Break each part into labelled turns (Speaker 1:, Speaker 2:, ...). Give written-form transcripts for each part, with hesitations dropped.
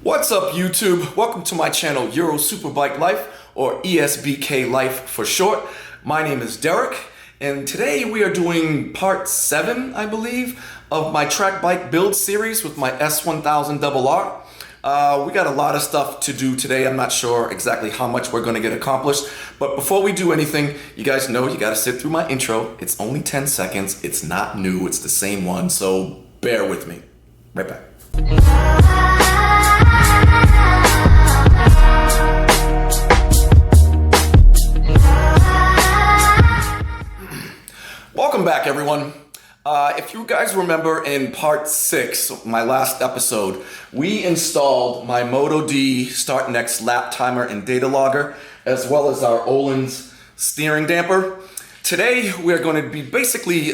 Speaker 1: What's up, YouTube? Welcome to my channel, Euro Superbike Life, or ESBK Life for short. My name is Derek, and today we are doing part 7, I believe, of my track bike build series with my S1000RR. We got a lot of stuff to do today. I'm not sure exactly how much we're going to get accomplished, but before we do anything, you guys know you got to sit through my intro. It's only 10 seconds. It's not new. It's the same one, so bear with me. Right back. Welcome back, everyone. If you guys remember in part 6, my last episode, we installed my Moto D Start Next lap timer and data logger, as well as our Öhlins steering damper. Today, we're going to be basically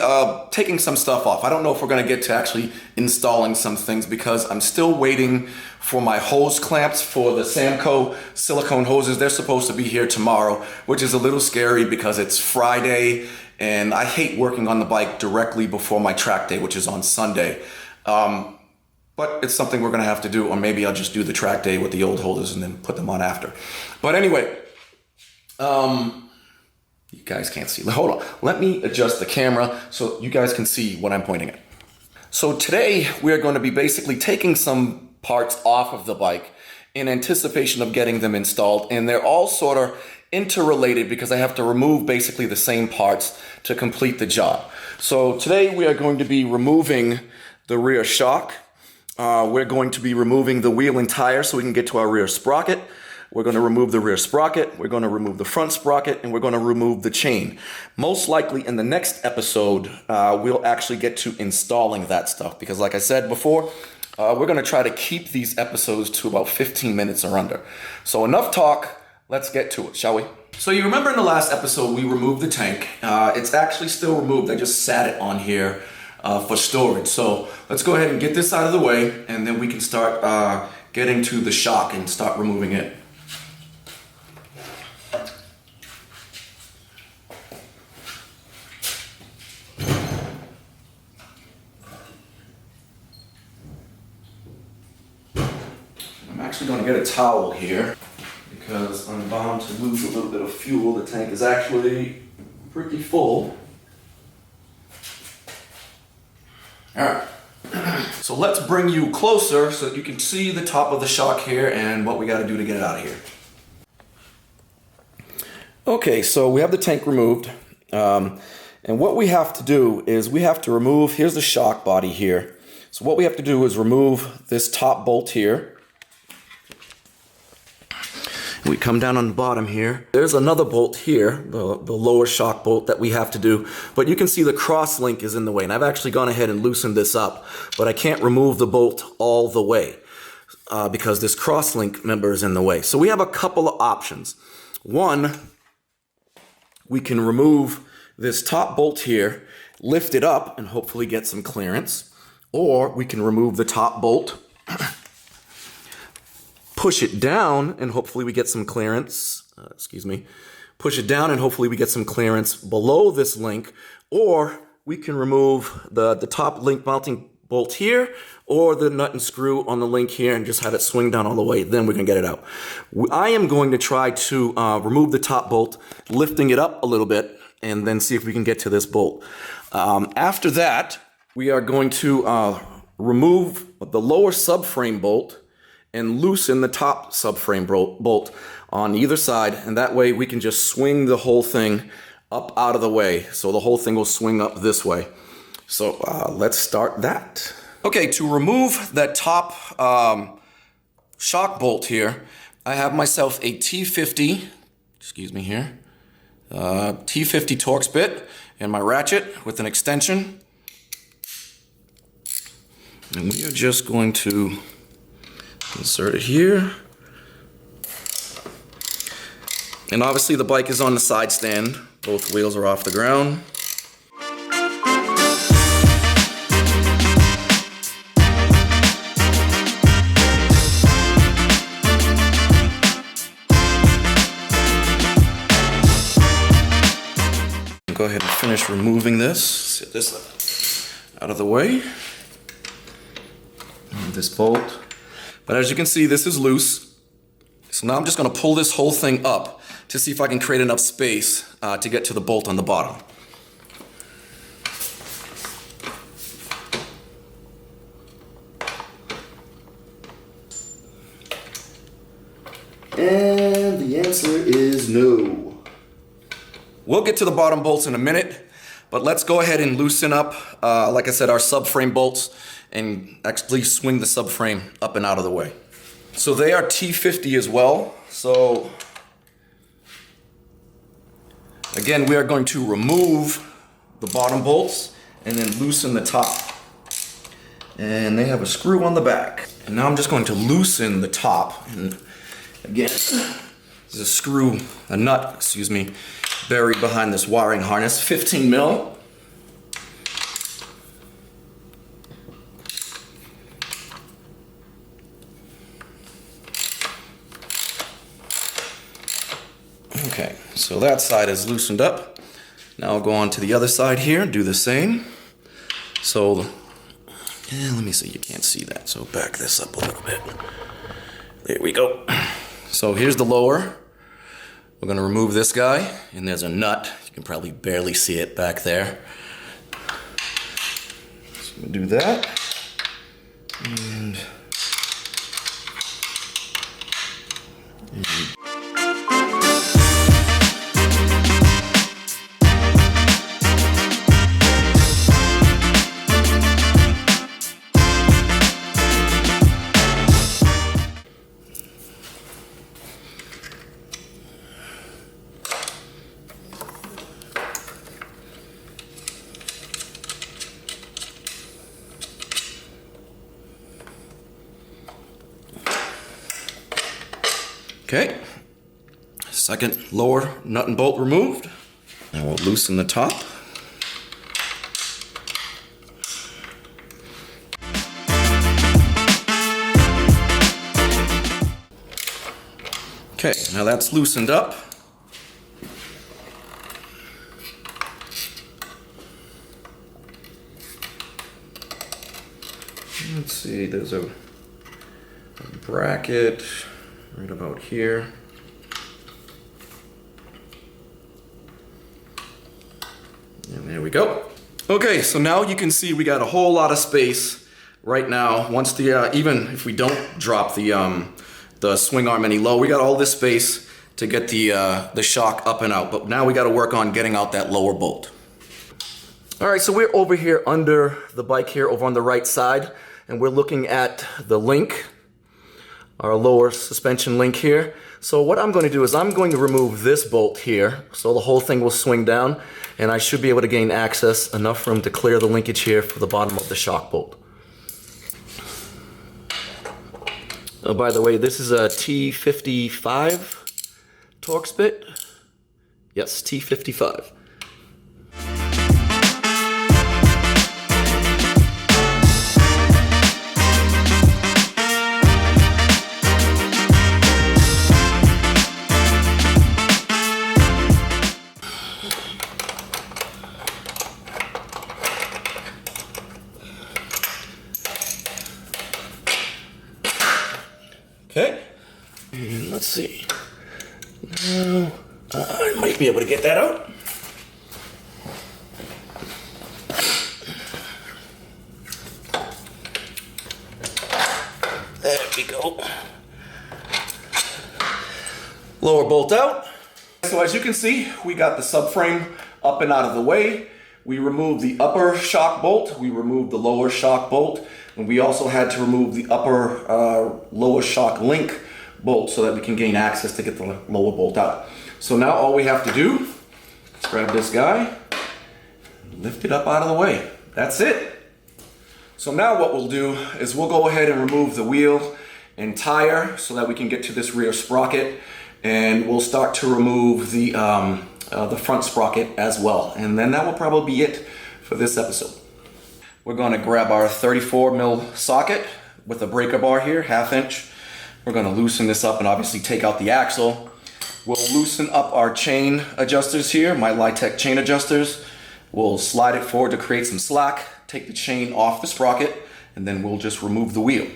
Speaker 1: taking some stuff off. I don't know if we're going to get to actually installing some things because I'm still waiting for my hose clamps for the Samco silicone hoses. They're supposed to be here tomorrow, which is a little scary because it's Friday and I hate working on the bike directly before my track day, which is on Sunday. But it's something we're going to have to do, or maybe I'll just do the track day with the old hoses and then put them on after. But anyway, you guys can't see. Hold on. Let me adjust the camera so you guys can see what I'm pointing at. So today we're going to be basically taking some parts off of the bike in anticipation of getting them installed. And they're all sort of interrelated because I have to remove basically the same parts to complete the job. So today we are going to be removing the rear shock. We're going to be removing the wheel and tire so we can get to our rear sprocket. We're going to remove the rear sprocket, we're going to remove the front sprocket, and we're going to remove the chain. Most likely in the next episode, we'll actually get to installing that stuff because like I said before, we're going to try to keep these episodes to about 15 minutes or under. So enough talk, let's get to it, shall we? So you remember in the last episode, we removed the tank. It's actually still removed, I just sat it on here for storage. So let's go ahead and get this out of the way, and then we can start getting to the shock and start removing it. I'm actually going to get a towel here because I'm bound to lose a little bit of fuel. The tank is actually pretty full. Alright, so let's bring you closer so that you can see the top of the shock here and what we got to do to get it out of here. Okay, so we have the tank removed. And what we have to do is we have to remove, here's the shock body here. So what we have to do is remove this top bolt here. We come down on the bottom here. There's another bolt here, the lower shock bolt that we have to do. But you can see the cross link is in the way. And I've actually gone ahead and loosened this up. But I can't remove the bolt all the way because this cross link member is in the way. So we have a couple of options. One, we can remove this top bolt here, lift it up, and hopefully get some clearance. Or we can remove the top bolt, push it down, and hopefully we get some clearance. Push it down, and hopefully we get some clearance below this link. Or we can remove the top link mounting bolt here, or the nut and screw on the link here, and just have it swing down all the way. Then we can get it out. I am going to try to remove the top bolt, lifting it up a little bit, and then see if we can get to this bolt. After that, we are going to remove the lower subframe bolt and loosen the top subframe bolt on either side, and that way we can just swing the whole thing up out of the way. So the whole thing will swing up this way. So let's start that. Okay, to remove that top shock bolt here, I have myself a T50, T50 Torx bit and my ratchet with an extension. And we are just going to insert it here. And obviously the bike is on the side stand. Both wheels are off the ground. Go ahead and finish removing this. Get this out of the way. And this bolt. But as you can see, this is loose. So now I'm just gonna pull this whole thing up to see if I can create enough space to get to the bolt on the bottom. And the answer is no. We'll get to the bottom bolts in a minute, but let's go ahead and loosen up, like I said, our subframe bolts and actually swing the subframe up and out of the way. So they are T50 as well. So again, we are going to remove the bottom bolts and then loosen the top. And they have a screw on the back. And now I'm just going to loosen the top. And again, there's a screw, a nut, excuse me, buried behind this wiring harness, 15 mil. Okay, so that side is loosened up. Now I'll go on to the other side here and do the same. So, let me see, you can't see that, so back this up a little bit. There we go. So here's the lower. We're gonna remove this guy, and there's a nut. You can probably barely see it back there. So I'm gonna do that. And okay, second lower nut and bolt removed. Now we'll loosen the top. Okay, now that's loosened up. Let's see, there's a bracket right about here. And there we go. Okay, so now you can see we got a whole lot of space right now. Once the, even if we don't drop the swing arm any low, we got all this space to get the shock up and out. But now we got to work on getting out that lower bolt. All right, so we're over here under the bike here, over on the right side, and we're looking at the link, our lower suspension link here. So what I'm going to do is I'm going to remove this bolt here, so the whole thing will swing down, and I should be able to gain access, enough room to clear the linkage here for the bottom of the shock bolt. Oh, by the way, this is a T55 Torx bit. Yes, T55. Okay, and let's see. Now, I might be able to get that out. There we go. Lower bolt out. So as you can see, we got the subframe up and out of the way. We removed the upper shock bolt, we removed the lower shock bolt, and we also had to remove the upper lower shock link bolt so that we can gain access to get the lower bolt out. So now all we have to do is grab this guy, lift it up out of the way. That's it. So now what we'll do is we'll go ahead and remove the wheel and tire so that we can get to this rear sprocket, and we'll start to remove the front sprocket as well. And then that will probably be it for this episode. We're going to grab our 34 mil socket with a breaker bar here, 1/2 inch. We're going to loosen this up and obviously take out the axle. We'll loosen up our chain adjusters here, my Litech chain adjusters. We'll slide it forward to create some slack, take the chain off the sprocket, and then we'll just remove the wheel.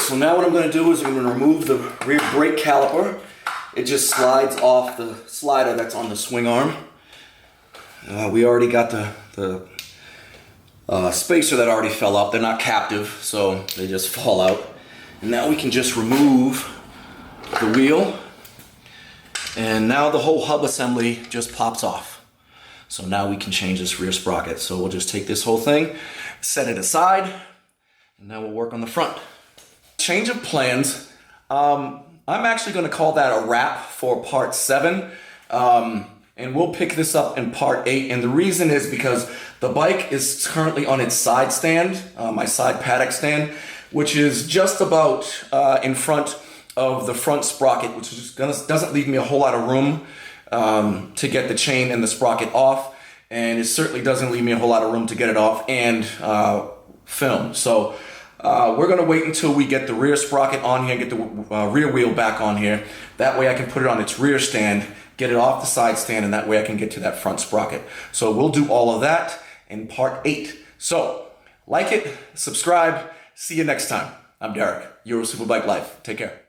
Speaker 1: So now what I'm going to do is I'm going to remove the rear brake caliper. It just slides off the slider that's on the swing arm. We already got the spacer that already fell out. They're not captive, so they just fall out. And now we can just remove the wheel. And now the whole hub assembly just pops off. So now we can change this rear sprocket. So we'll just take this whole thing, set it aside, and now we'll work on the front. Change of plans. I'm actually going to call that a wrap for part 7. And we'll pick this up in part 8. And the reason is because the bike is currently on its side stand, my side paddock stand, which is just about in front of the front sprocket, which is doesn't leave me a whole lot of room to get the chain and the sprocket off. And it certainly doesn't leave me a whole lot of room to get it off and film. So we're going to wait until we get the rear sprocket on here, get the rear wheel back on here. That way I can put it on its rear stand, get it off the side stand, and that way I can get to that front sprocket. So we'll do all of that in part 8. So like it, subscribe, see you next time. I'm Derek, Euro Superbike Life. Take care.